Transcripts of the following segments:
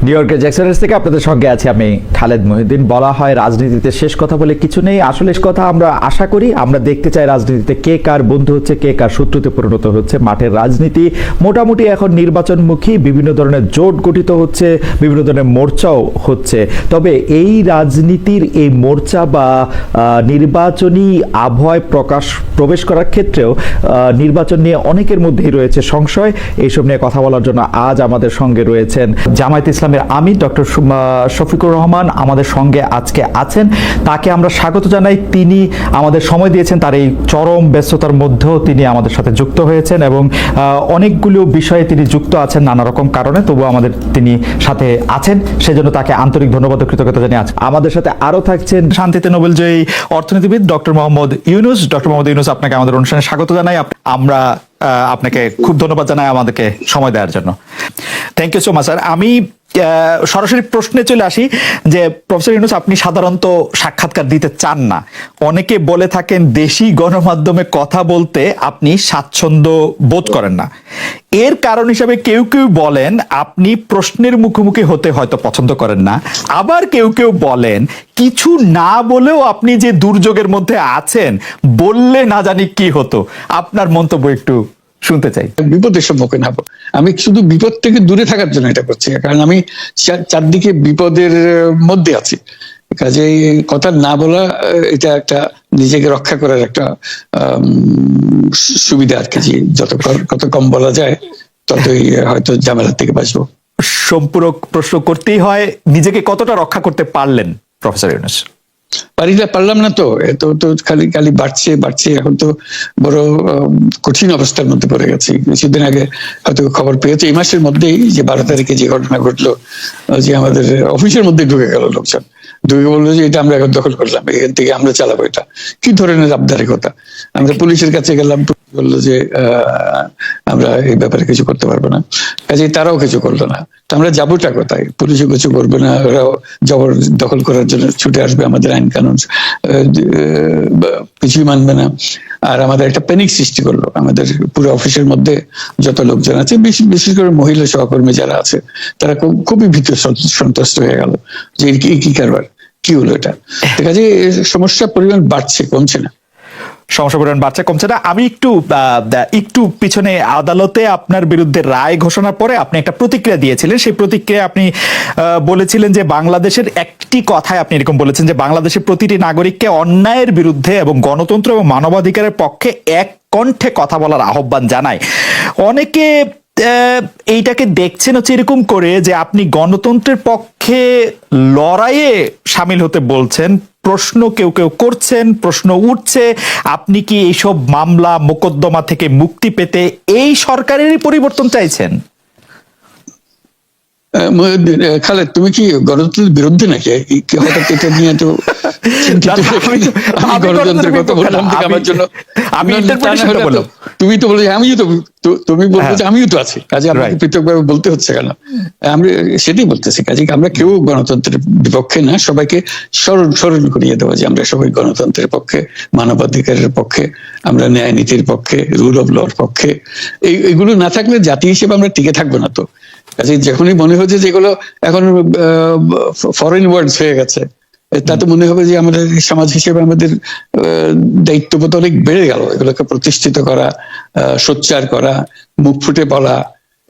New ইয়র্কের জ্যাকসনের থেকে আপনাদের সঙ্গে আছি আমি খালেদ মহিউদ্দিন। বলা হয় রাজনীতিতে শেষ কথা বলে কিছু নেই, আসলে শেষ কথা আমরা আশা করি। আমরা দেখতে চাই রাজনীতিতে কে কার বন্ধু হচ্ছে, কে কার শত্রুতে পরিণত হচ্ছে। মাঠের রাজনীতি মোটামুটি এখন নির্বাচনমুখী, বিভিন্ন ধরনের জোট গঠিত হচ্ছে, বিভিন্ন ধরনের মোর্চাও হচ্ছে। তবে এই রাজনীতির এই মোর্চা বা নির্বাচনী আবহাওয়ায় প্রবেশ করার ক্ষেত্রেও নির্বাচন নিয়ে অনেকের মধ্যেই রয়েছে সংশয়। এইসব নিয়ে কথা বলার জন্য আজ আমাদের সঙ্গে রয়েছেন জামায়াতে ইসলামের আমির ডক্টর শফিকুর রহমান আমাদের সঙ্গে আজকে আছেন। তাকে আমরা স্বাগত জানাই। তিনি আমাদের সময় দিয়েছেন, তার এই চরম ব্যস্ততার মধ্যেও তিনি আমাদের সাথে যুক্ত হয়েছেন এবং অনেকগুলো বিষয়ে তিনি যুক্ত আছেন নানা রকম কারণে, তবুও আমাদের তিনি সাথে আছেন, সেজন্য তাকে আন্তরিক ধন্যবাদ ও কৃতজ্ঞতা জানিয়ে আছেন। আমাদের সাথে আরও থাকছেন শান্তিতে নোবেলজয়ী অর্থনীতিবিদ ডক্টর মোহাম্মদ ইউনুস। ডক্টর মোহাম্মদ ইউনুস, আপনাকে আমাদের অনুষ্ঠানে স্বাগত জানাই। আমরা আপনাকে খুব ধন্যবাদ জানাই আমাদেরকে সময় দেওয়ার জন্য। Thank you so much sir. আমি সরাসরি প্রশ্নে চলে আসি যে প্রফেসর ইউনুস, আপনি সাধারণত সাক্ষাৎকার দিতে চান না। অনেকে বলে থাকেন দেশি গণমাধ্যমে কথা বলতে আপনি স্বাচ্ছন্দ্য বোধ করেন না। এর কারণ হিসাবে কেউ কেউ বলেন আপনি প্রশ্নের মুখোমুখি হতে হয়তো পছন্দ করেন না, আবার কেউ কেউ বলেন কিছু না বলেও আপনি যে দুর্যোগের মধ্যে আছেন, বললে না জানি কি হতো। আপনার মন্তব্য একটু শুনতে চাই। বিপদের সম্মুখীন হবো, আমি শুধু বিপদ থেকে দূরে থাকার জন্য এটা করছি, কারণ আমি চারদিকে বিপদের মধ্যে আছি। কাজে কথা না বলা এটা একটা নিজেকে রক্ষা করার একটা সুবিধা আর কি। কত কম বলা যায় ততই হয়তো ঝামেলার থেকে বাঁচবো। সম্পূরক প্রশ্ন করতেই হয়, নিজেকে কতটা রক্ষা করতে পারলেন প্রফেসর ইউনুস? পারলাম না তো, তো খালি খালি বাড়ছে। এখন তো বড় কঠিন অবস্থার মধ্যে পড়ে গেছে। কিছুদিন আগে হয়তো খবর পেয়েছে এই মাসের মধ্যেই যে 12 তারিখে যে ঘটনা ঘটলো, যে আমাদের অফিসের মধ্যে ঢুকে গেল লোকজন, ঢুকে বললো যে এটা আমরা এখন দখল করলাম, এখান থেকে আমরা চালাবো। এটা কি ধরনের আবদারিকতা! আমরা পুলিশের কাছে গেলাম, বললো যে আমরা এই ব্যাপারে কিছু করতে পারবো না। কাজে তারাও কিছু করলো না। তো আমরা যাবোটা কোথায়? পুলিশও কিছু করবে না, ওরাও জবর দখল করার জন্য ছুটে আসবে, আমাদের আইন কানুন কিছুই মানবে না। আর আমাদের একটা প্যানিক সৃষ্টি করলো আমাদের পুরো অফিসের মধ্যে যত লোকজন আছে, বিশেষ করে মহিলা সহকর্মী যারা আছে, তারা খুবই ভীত সন্ত্রস্ত হয়ে গেল যে কি কারবার, কি হলো এটা। কাজে সমস্যার পরিমাণ বাড়ছে, কমছে না। সমস্যা পরিমাণ বাড়ছে, কমছে না। আমি একটু পিছনে আদালতে আপনার বিরুদ্ধে রায় ঘোষণার পরে আপনি একটা প্রতিক্রিয়া দিয়েছিলেন। সেই প্রতিক্রিয়া আপনি বলেছিলেন যে বাংলাদেশের একটি কথায় আপনি এরকম বলেছেন যে বাংলাদেশের প্রতিটি নাগরিককে অন্যায়ের বিরুদ্ধে এবং গণতন্ত্র এবং মানবাধিকারের পক্ষে এক কণ্ঠে কথা বলার আহ্বান জানায়। অনেকে এইটাকে দেখছেন হচ্ছে এরকম করে যে আপনি গণতন্ত্রের পক্ষে লড়াইয়ে সামিল হতে বলছেন। প্রশ্ন কেউ কেউ করছেন, প্রশ্ন উঠছে, আপনি কি এইসব মামলা মোকদ্দমা থেকে মুক্তি পেতে এই সরকারেরই পরিবর্তন চাইছেন? খালেদ, তুমি কি গণতন্ত্রের বিরুদ্ধে নাকি? হঠাৎ এটা নিয়ে তো গণতন্ত্রের কথা বললাম আমার জন্য। তুমি তো বলে তুমি বলতে আমিও তো আছি, কাজে আমাকে পৃথকভাবে বলতে হচ্ছে কেন? আমরা সেটাই বলতেছি। কাজে আমরা কেউ গণতন্ত্রের বিপক্ষে না, সবাইকে স্মরণ করিয়ে দেওয়া যে আমরা সবাই গণতন্ত্রের পক্ষে, মানবাধিকারের পক্ষে, আমরা ন্যায় নীতির পক্ষে, রুল অফ লর পক্ষে। এইগুলো না থাকলে জাতি হিসেবে আমরা টিকে থাকবো না তো। কাজে যখনই মনে হচ্ছে যেগুলো এখন ফরেন ওয়ার্ডস হয়ে গেছে, তাতে মনে হবে যে আমাদের সমাজ হিসেবে আমাদের দায়িত্ববোধ অনেক বেড়ে গেল। এগুলোকে প্রতিষ্ঠিত করা, সোচ্চার করা, মুখ ফুটে বলা,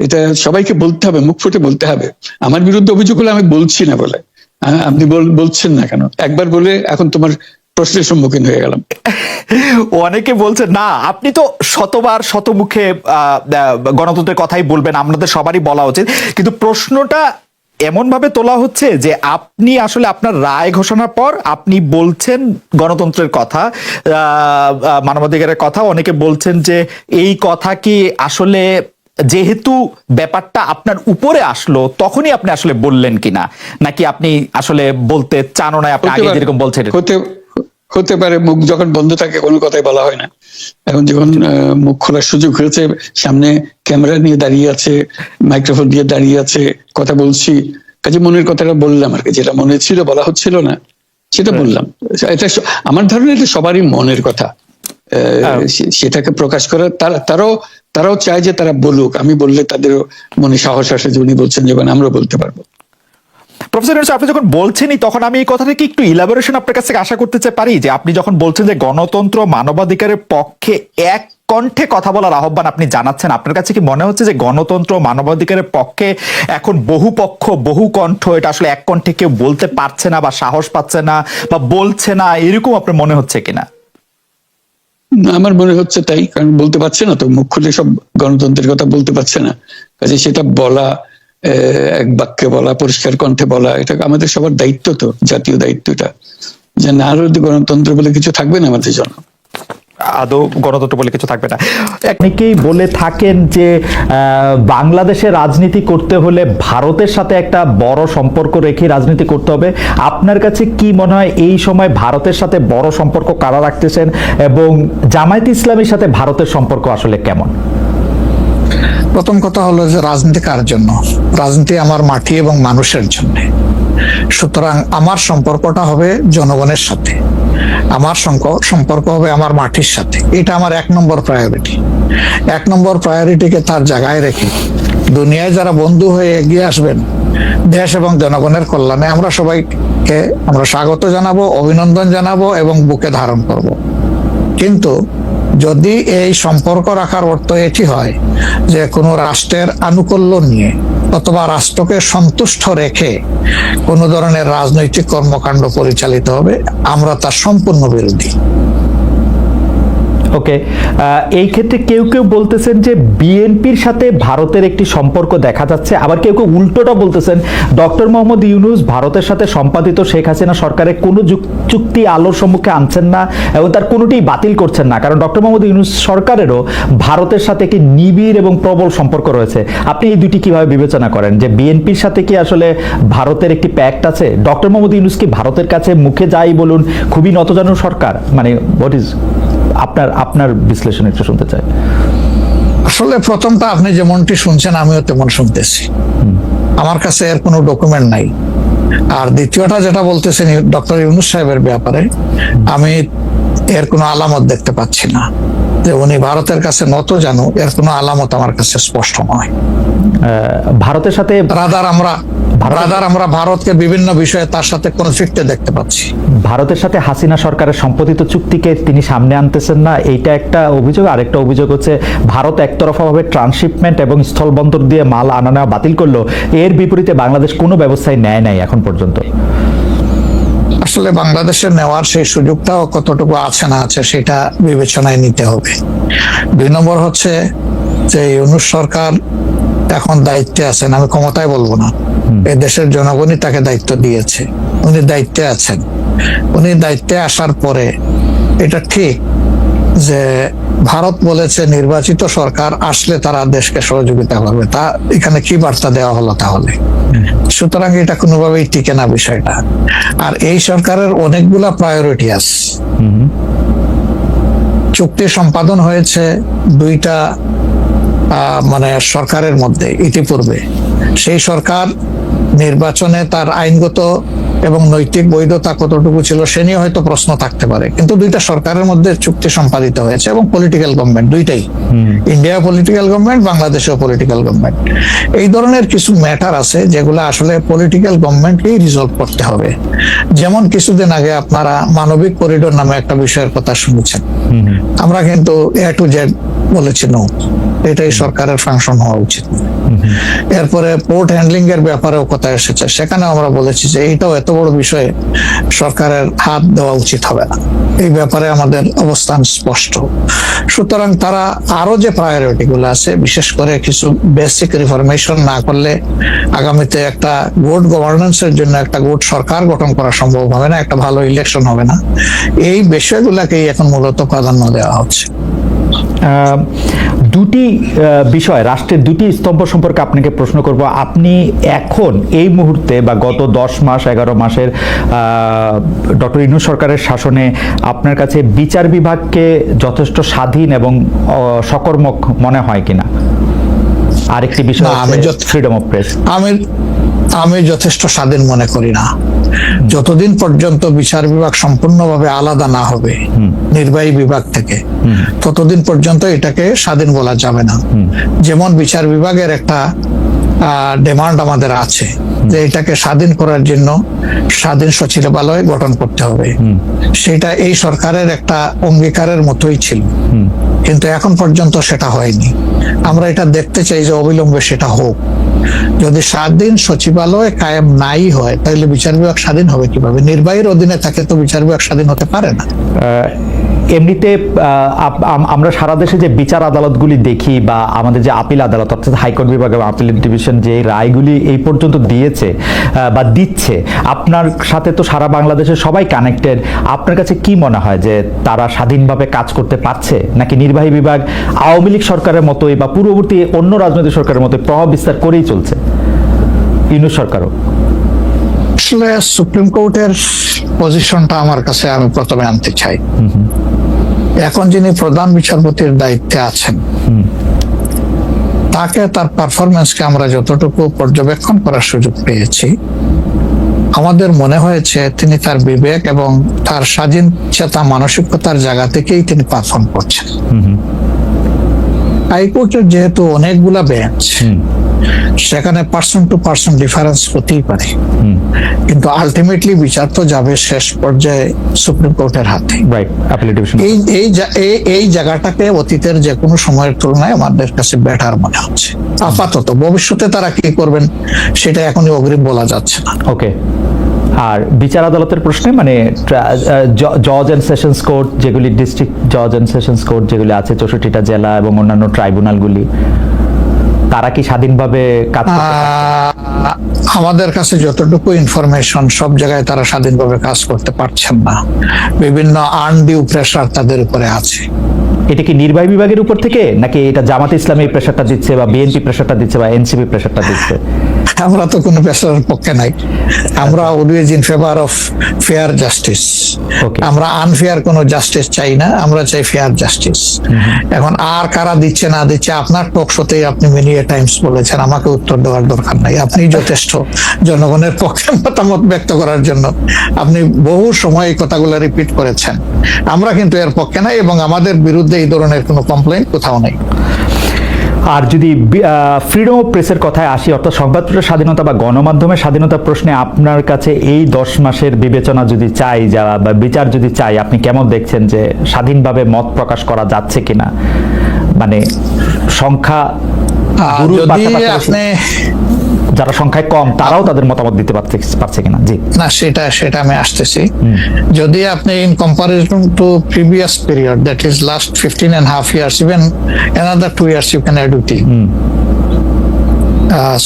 এটা সবাইকে বলতে হবে, মুখ ফুটে বলতে হবে। আমার বিরুদ্ধে অভিযোগ হলে আমি বলছি না বলে, আপনি বলছেন না কেন? একবার বলে এখন তোমার প্রশ্নের সম্মুখীন হয়ে গেলাম। অনেকে বলছে না, আপনি তো শতবার শতমুখে গণতন্ত্রের কথাই বলবেন, আমাদের সবারই বলা উচিত। কিন্তু প্রশ্নটা এমন ভাবে তোলা হচ্ছে যে আপনি আসলে আপনার রায় ঘোষণার পর আপনি বলছেন গণতন্ত্রের কথা, মানবাধিকারের কথা। অনেকে বলছেন যে এই কথা কি আসলে যেহেতু ব্যাপারটা আপনার উপরে আসলো তখনই আপনি আসলে বললেন কিনা, নাকি আপনি আসলে বলতে চান না, আপনি আগে যেরকম বলছেন? হতে পারে, মুখ যখন বন্ধ থাকে কোনো কথাই বলা হয় না। এখন যখন মুখ খোলার সুযোগ হয়েছে, সামনে ক্যামেরা নিয়ে দাঁড়িয়ে আছে, মাইক্রোফোন দিয়ে দাঁড়িয়ে আছে, কথা বলছি, কাজে মনের কথাটা বললাম আর কি। যেটা মনে ছিল বলা হচ্ছিল না সেটা বললাম। এটা আমার ধারণা এটা সবারই মনের কথা, সেটাকে প্রকাশ করা। তারাও চায় যে তারা বলুক, আমি বললে তাদেরও মনে সাহস আসে যে উনি বলছেন, যেমন আমরাও বলতে পারবো। প্রফেসর ইউনূস, আপনি যখন বলছেনই তখন আমি এই কথাটাকে একটু ইলাবোরেশন আপনার কাছ থেকে আশা করতে পারি, যে আপনি যখন বলছেন যে গণতন্ত্র মানবাধিকারের পক্ষে এক কণ্ঠে কথা বলার আহ্বান আপনি জানাচ্ছেন, আপনার কাছে কি মনে হচ্ছে যে গণতন্ত্র মানবাধিকারের পক্ষে এখন বহু পক্ষ বহু কণ্ঠ, এটা আসলে এক কণ্ঠে কেউ বলতে পারছে না বা সাহস পাচ্ছে না বা বলছে না, এরকম আপনার মনে হচ্ছে কিনা? আমার মনে হচ্ছে তাই, কারণ বলতে পারছে না তো, মুখ খুলে সব গণতন্ত্রের কথা বলতে পারছে না, কাজে সেটা বলা, এক বাক্যে বলা, পরিষ্কার কণ্ঠে বলা, এটা আমাদের সবার দায়িত্ব, তো জাতীয় দায়িত্ব এটা, যে না হলে গণতন্ত্র বলে কিছু থাকবে না আমাদের জন্য, আদৌ গণতন্ত্র বলে কিছু থাকবে না। অনেকেই বলে থাকেন যে বাংলাদেশে রাজনীতি করতে হলে ভারতের সাথে একটা বড় সম্পর্ক রেখে রাজনীতি করতে হবে। আপনার কাছে কি মনে হয় এই সময় ভারতের সাথে বড় সম্পর্ক কারা রাখতেছেন, এবং জামায়াতে ইসলামীর সাথে ভারতের সম্পর্ক আসলে কেমন? প্রথম কথা হলো যে রাজনীতি কার জন্য? রাজনীতি আমার মাটি এবং মানুষের জন্য। সুতরাং আমার সম্পর্কটা হবে জনগণের সাথে, আমার সম্পর্ক হবে আমার মাটির সাথে। এটা আমার 1 নম্বর প্রায়োরিটি। 1 নম্বর প্রায়োরিটিকে তার জায়গায় রেখে দুনিয়ায় যারা বন্ধু হয়ে এগিয়ে আসবেন দেশ এবং জনগণের কল্যাণে, আমরা সবাইকে আমরা স্বাগত জানাবো, অভিনন্দন জানাবো এবং বুকে ধারণ করব। কিন্তু যদি এই সম্পর্ক রাখার অর্থ এটি হয় যে কোনো রাষ্ট্রের আনুকূল্য নিয়ে অথবা রাষ্ট্রকে সন্তুষ্ট রেখে কোনো ধরনের রাজনৈতিক কর্মকাণ্ড পরিচালিত হবে, আমরা তার সম্পূর্ণ বিরোধী। ওকে, এই ক্ষেত্রে কেউ কেউ বলতেছেন যে বিএনপির সাথে ভারতের একটি সম্পর্ক দেখা যাচ্ছে, আবার কেউ কেউ উল্টোটা বলতেছেন ডক্টর মোহাম্মদ ইউনূস ভারতের সাথে সম্পাদিত শেখ হাসিনা সরকারের কোনো চুক্তি আলোর সম্মুখে আনছেন না এবং তার কোনোটি বাতিল করছেন না, কারণ ডক্টর মোহাম্মদ ইউনূস সরকারেরও ভারতের সাথে একটি নিবিড় এবং প্রবল সম্পর্ক রয়েছে। আপনি এই দুটি কিভাবে বিবেচনা করেন, যে বিএনপির সাথে কি আসলে ভারতের একটি প্যাক্ট আছে? ডক্টর মোহাম্মদ ইউনূস কি ভারতের কাছে মুখে যাই বলুন খুবই নতজানু সরকার? মানে হোয়াট ইজ আপনার বিশ্লেষণ একটু শুনতে চাই। আসলে প্রথমটা আপনি যেমনটি শুনছেন আমিও তেমন শুনতেছি, আমার কাছে এর কোনো ডকুমেন্ট নাই। আর দ্বিতীয়টা যেটা বলতেছেন ডক্টর ইউনূস সাহেবের ব্যাপারে, আমি এর কোনো আলামত দেখতে পাচ্ছি না যে উনি ভারতের কাছে নত জানু, এর কোনো আলামত আমার কাছে স্পষ্ট নয়। ভারতের সাথে রাদার আমরা ভারতকে বিভিন্ন বিষয়ে তার সাথে কনফ্লিক্টে দেখতে পাচ্ছি। ভারতের সাথে হাসিনা সরকারের সম্পাদিত চুক্তিকে তিনি সামনে আনতেছেন না, এইটা একটা অভিযোগ। আরেকটা অভিযোগ হচ্ছে ভারত একতরফাভাবে ট্রান্সশিপমেন্ট এবং স্থলবন্দর দিয়ে মাল আনা নেওয়া বাতিল করলো, এর বিপরীতে বাংলাদেশ কোনো ব্যবস্থাই নেয় নাই এখন পর্যন্ত। আসলে বাংলাদেশের নেওয়ার সেই সুযোগটাও কতটুকু আছে না আছে সেটা বিবেচনায় নিতে হবে। 2 নম্বর হচ্ছে যে ইউনূস সরকার এখন দায়িত্বে আছেন, আমি ক্ষমতায় বলবো না, এই দেশের জনগণই তাকে দায়িত্ব দিয়েছে, উনি দায়িত্বে আছেন। উনি দায়িত্বে আসার পরে এটা ঠিক যে ভারত বলেছে নির্বাচিত সরকার আসলে তারা দেশকে সহযোগিতা করবে, তা এখানে কি বার্তা দেওয়া হলো তাহলে? সুতরাং এটা কোনোভাবেই টিকে না বিষয়টা। আর এই সরকারের অনেকগুলা প্রায়োরিটি আছে। চুক্তি সম্পাদন হয়েছে 2টা মানে সরকারের মধ্যে ইতিপূর্বে। সেই সরকার নির্বাচনে তার আইনগত এবং নৈতিক বৈধতা কতটুকু ছিল সে নিয়ে হয়তো প্রশ্ন থাকতে পারে, কিন্তু 2টা সরকারের মধ্যে চুক্তি সম্পাদিত হয়েছে এবং পলিটিক্যাল গভর্নমেন্ট দুইটাই, ইন্ডিয়া পলিটিক্যাল গভর্নমেন্ট, বাংলাদেশেও পলিটিক্যাল গভর্নমেন্ট। এই ধরনের কিছু ম্যাটার আছে যেগুলো আসলে পলিটিক্যাল গভর্নমেন্টকেই রিজলভ করতে হবে। যেমন কিছুদিন আগে আপনারা মানবিক করিডোর নামে একটা বিষয়ের কথা শুনেছেন, আমরা কিন্তু A to Z বলেছি নো, এটাই সরকারের ফাংশন হওয়া উচিত। এরপরে পোর্ট হ্যান্ডলিং এর ব্যাপারেও কথা এসেছে, সেখানে আমরা বলেছি যে এইটাও এত বড় বিষয়ে সরকারের হাত দেওয়া উচিত হবে না, এই ব্যাপারে আমাদের অবস্থান স্পষ্ট। সুতরাং তারা আরো যে প্রায়োরিটি গুলো আছে, বিশেষ করে কিছু বেসিক রিফরমেশন না করলে আগামীতে একটা গুড গভর্নেন্সের জন্য একটা গুড সরকার গঠন করা সম্ভব হবে না, একটা ভালো ইলেকশন হবে না, এই বিষয়গুলোকেই এখন মূলত প্রাধান্য দেওয়া হচ্ছে। দুটি বিষয়, রাষ্ট্রের দুটি স্তম্ভ সম্পর্কে আপনাকে প্রশ্ন করব। আপনি এখন এই মুহূর্তে বা গত 10 মাস 11 মাসের ডক্টর ইউনূস সরকারের শাসনে আপনার কাছে বিচার বিভাগকে যথেষ্ট স্বাধীন এবং সকর্মক মনে হয় কিনা? আরেকটি বিষয় ফ্রিডম অফ প্রেস। আমি যথেষ্ট স্বাধীন মনে করি না। যতদিন পর্যন্ত বিচার বিভাগ সম্পূর্ণভাবে আলাদা না হবে নির্বাহী বিভাগ থেকে, ততদিন পর্যন্ত এটাকে স্বাধীন বলা যাবে না। যেমন বিচার বিভাগের একটা ডিমান্ড আমাদের আছে যে এটাকে স্বাধীন করার জন্য স্বাধীন সচিবালয় গঠন করতে হবে। সেটা এই সরকারের একটা অঙ্গীকারের মতোই ছিল, কিন্তু এখন পর্যন্ত সেটা হয়নি। আমরা এটা দেখতে চাই যে অবিলম্বে সেটা হোক। যদি স্বাধীন সচিবালয় কায়েম নাই হয় তাহলে বিচার বিভাগ স্বাধীন হবে কিভাবে? নির্বাহীর অধীনে থাকে তো বিচার বিভাগ স্বাধীন হতে পারে না। এমনিতে আমরা সারা দেশে যে বিচার আদালতগুলি দেখি বা আমাদের যে আপিল আদালত অর্থাৎ হাইকোর্ট বিভাগ এবং আপিল ডিভিশন যে রায়গুলি এই পর্যন্ত দিয়েছে বা দিচ্ছে, আপনার সাথে তো সারা বাংলাদেশের সবাই কানেক্টেড। আপনার কাছে কি মনে হয় যে তারা স্বাধীনভাবে কাজ করতে পারছে, নাকি নির্বাহী বিভাগ আওয়ামী লীগ সরকারের মতোই বা পূর্ববর্তী অন্য রাজনৈতিক সরকারের মতোই প্রভাব বিস্তার করেই চলছে? ইউনূস সরকারও আসলে সুপ্রিম কোর্টের পজিশনটা আমার কাছে আমি প্রথমে আনতে চাই। এখন যিনি প্রধান বিচারপতির দায়িত্বে আছেন, তাকে তার পারফরমেন্সকে আমরা যতটুকু পর্যবেক্ষণ করার সুযোগ পেয়েছি, আমাদের মনে হয়েছে তিনি তার বিবেক এবং তার স্বাধীন চেতা মানসিকতার জায়গা থেকেই তিনি পারফর্ম করছেন। হাইকোর্টের যেহেতু অনেকগুলা বেঞ্চ, সেখানে পার্সন টু পার্সন ডিফারেন্স হতেই পারে, কিন্তু আলটিমেটলি বিচার তো যাবে শেষ পর্যায়ে সুপ্রিম কোর্টের হাতে। এই জায়গাটাকে অতীতের যে কোনো সময়ের তুলনায় আমাদের কাছে বেটার মনে হচ্ছে। আপাতত ভবিষ্যতে তারা কি করবেন সেটা এখনই অগ্রিম বলা যাচ্ছে না। ওকে। আর বিচার আদালতের প্রশ্নে মানে জজ এন্ড সেশনস কোর্ট যেগুলি, ডিস্ট্রিক্ট জজ এন্ড সেশনস কোর্ট যেগুলি আছে 64টা জেলা এবং অন্যান্য ট্রাইব্যুনালগুলি, তারা কি স্বাধীনভাবে কাজ করতে পারছে? আমাদের কাছে যতটুকু ইনফরমেশন, সব জায়গায় তারা স্বাধীনভাবে কাজ করতে পারছেন না। বিভিন্ন আনডিউ প্রেসার তাদের উপরে আছে। এটা কি নির্বাহী বিভাগের উপর থেকে, নাকি এটা জামাতে ইসলামী প্রেসারটা দিচ্ছে বা বিএনপি প্রেসারটা দিচ্ছে বা এনসিপি প্রেসারটা দিচ্ছে? আমরা তো কোনো প্রেসারের পক্ষে নাই। আমরা always in favour of fair justice. আমরা আনফেয়ার কোনো জাস্টিস চাই না, আমরা চাই ফেয়ার জাস্টিস। এখন আর কারা দিচ্ছে না দিচ্ছে, আপনার টক শোতেই আপনি মেনি টাইমস বলেছেন, আমাকে উত্তর দেওয়ার দরকার নাই। আপনি যথেষ্ট জনগণের পক্ষে মতামত ব্যক্ত করার জন্য আপনি বহু সময় এই কথাগুলো রিপিট করেছেন। আমরা কিন্তু এর পক্ষে নাই এবং আমাদের বিরুদ্ধে এই ধরনের কোনো কমপ্লেইন কোথাও নেই। আর যদি ফ্রিডম অফ প্রেসের কথায় আসি, অর্থাৎ সংবাদপত্রের স্বাধীনতা বা গণমাধ্যমের স্বাধীনতার প্রশ্নে আপনার কাছে এই 10 মাসের বিবেচনা যদি চাই বা বিচার যদি চাই, আপনি কেমন দেখছেন যে স্বাধীনভাবে মত প্রকাশ করা যাচ্ছে কিনা? মানে সংখ্যা যারা সংখ্যায় কম তারাও তাদের মতামত দিতে পারছে কিনা? জি না, সেটা আমি আসতেছি। যদি আপনি in comparison two previous period, that is last 15.5 years, even another 2 years you can add with it.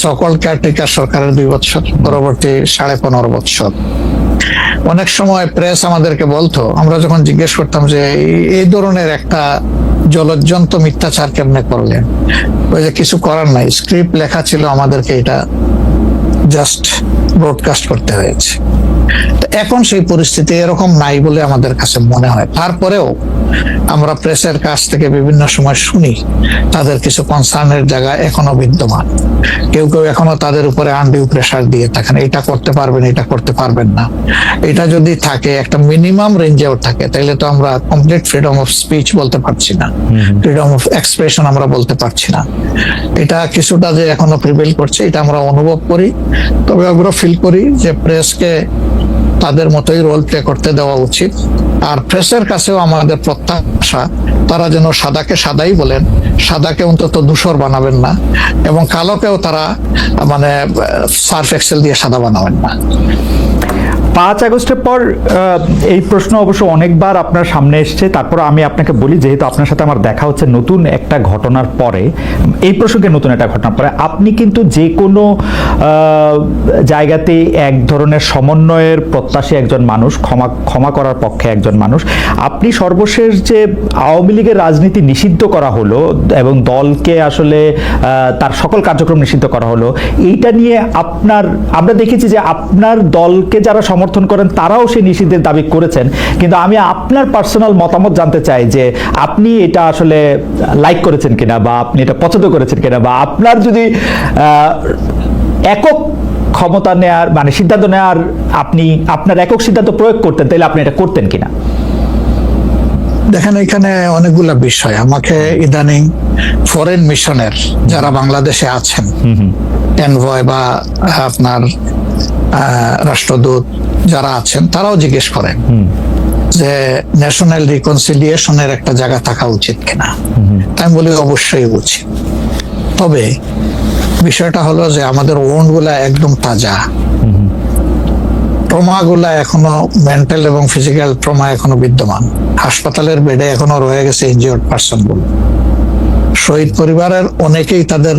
সকল কেয়ারটেকার সরকারের 2 বছর, পরবর্তী 15.5 বছর। অনেক সময় প্রেস আমাদেরকে বলতো, আমরা যখন জিজ্ঞেস করতাম যে এই ধরনের একটা জলজ্জন্ত মিথ্যাচার কেমনে করলেন, ওই যে কিছু করার নাই, স্ক্রিপ্ট লেখা ছিল, আমাদেরকে এটা জাস্ট ব্রডকাস্ট করতে হয়েছে। এখন সেই পরিস্থিতি এরকম নাই বলে আমাদের কাছে মনে হয়। তারপরেও আমরা প্রেসের কাছ থেকে বিভিন্ন সময় শুনি তাদের কিছু কনসার্নের জায়গা এখনো বিদ্যমান। কেউ কেউ এখনো তাদের উপরে আনডিউ প্রেসার দিয়ে থাকেন, এটা করতে পারবেন, এটা করতে পারবেন না। এটা যদি থাকে, একটা মিনিমাম রেঞ্জেও থাকে, তাহলে তো আমরা কমপ্লিট ফ্রিডম অফ স্পিচ বলতে পারছি না, ফ্রিডম অফ এক্সপ্রেশন আমরা বলতে পারছি না। এটা কিছুটা যে এখনো প্রিভেল করছে, এটা আমরা অনুভব করি। তবে আমরা ফিল করি যে প্রেসকে তাদের মতোই রোল প্লে করতে দেওয়া উচিত। আর প্রেসের কাছেও আমাদের প্রত্যাশা, তারা যেন সাদাকে সাদাই বলেন, সাদাকে অন্তত ধূসর বানাবেন না, এবং কালোকেও তারা মানে সার্ফ এক্সেল দিয়ে সাদা বানাবেন না। 5 আগস্টের পর এই প্রশ্ন অবশ্য অনেকবার আপনার সামনে এসছে। তারপর আমি আপনাকে বলি, যেহেতু আপনার সাথে আমার দেখা হচ্ছে নতুন একটা ঘটনার পরে, এই প্রসঙ্গে নতুন একটা ঘটনার পরে, আপনি কিন্তু যে কোনো জায়গাতেই এক ধরনের সমন্বয়ের প্রত্যাশী একজন মানুষ, ক্ষমা করার পক্ষে একজন মানুষ। আপনি সর্বশেষ যে আওয়ামী লীগের রাজনীতি নিষিদ্ধ করা হলো এবং দলকে আসলে তার সকল কার্যক্রম নিষিদ্ধ করা হলো, এইটা নিয়ে আমরা দেখেছি যে আপনার দলকে যারা সমর্থন করেন তারাও সেই নিষিদ্ধের দাবি করেছেন। কিন্তু আমি আপনার পার্সোনাল মতামত জানতে চাই যে আপনি এটা আসলে লাইক করেছেন কিনা, বা আপনি এটা পছন্দ করেছেন কিনা, বা আপনার যদি একক ক্ষমতা নেয়ার মানে সিদ্ধান্ত নেয়ার, আপনি আপনার একক সিদ্ধান্ত প্রয়োগ করতেন, তাহলে আপনি এটা করতেন কিনা? দেখেন এখানে অনেকগুলা বিষয় আমাকে ইদানিং ফরেন মিশনের যারা বাংলাদেশে আছেন, এনভয় বা আপনার রাষ্ট্রদূত যারা আছেন, তারাও জিজ্ঞেস করেন যে ন্যাশনাল রিকনসিলিয়েশনের একটা জায়গা থাকা উচিত কিনা। আমি বলি অবশ্যই উচিত, তবে বিষয়টা হলো যে আমাদের ওন্ড গুলা একদম তাজা, ট্রমা গুলা এখনো মেন্টাল এবং ফিজিক্যাল ট্রমা এখনো বিদ্যমান, হাসপাতালের বেডে এখনো রয়ে গেছে ইনজিওর্ড পার্সন গুলো। শহীদ পরিবারের অনেকেই তাদের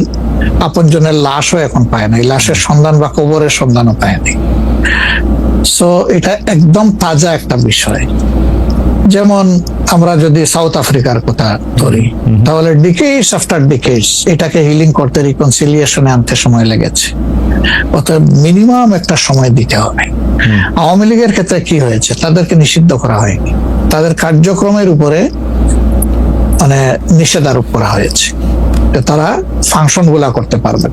আপনজনের লাশও এখন পায় নাই, লাশের সন্ধান বা কবরের সন্ধানও পায়নি। সো এটা একদম তাজা একটা বিষয়। যেমন আমরা যদি সাউথ আফ্রিকার কথা ধরি, তাহলে ডিকেডস আফটার ডিকেডস এটাকে হিলিং করতে, রিকনসিলিয়েশনে আনতে সময় লেগেছে। অতএব মিনিমাম একটা সময় দিতে হবে। আওয়ামী লীগের ক্ষেত্রে কি হয়েছে, তাদেরকে নিষিদ্ধ করা হয়নি, তাদের কার্যক্রমের উপরে মানে নিষেধারোপ করা হয়েছে, তারা ফাংশন গুলা করতে পারবে।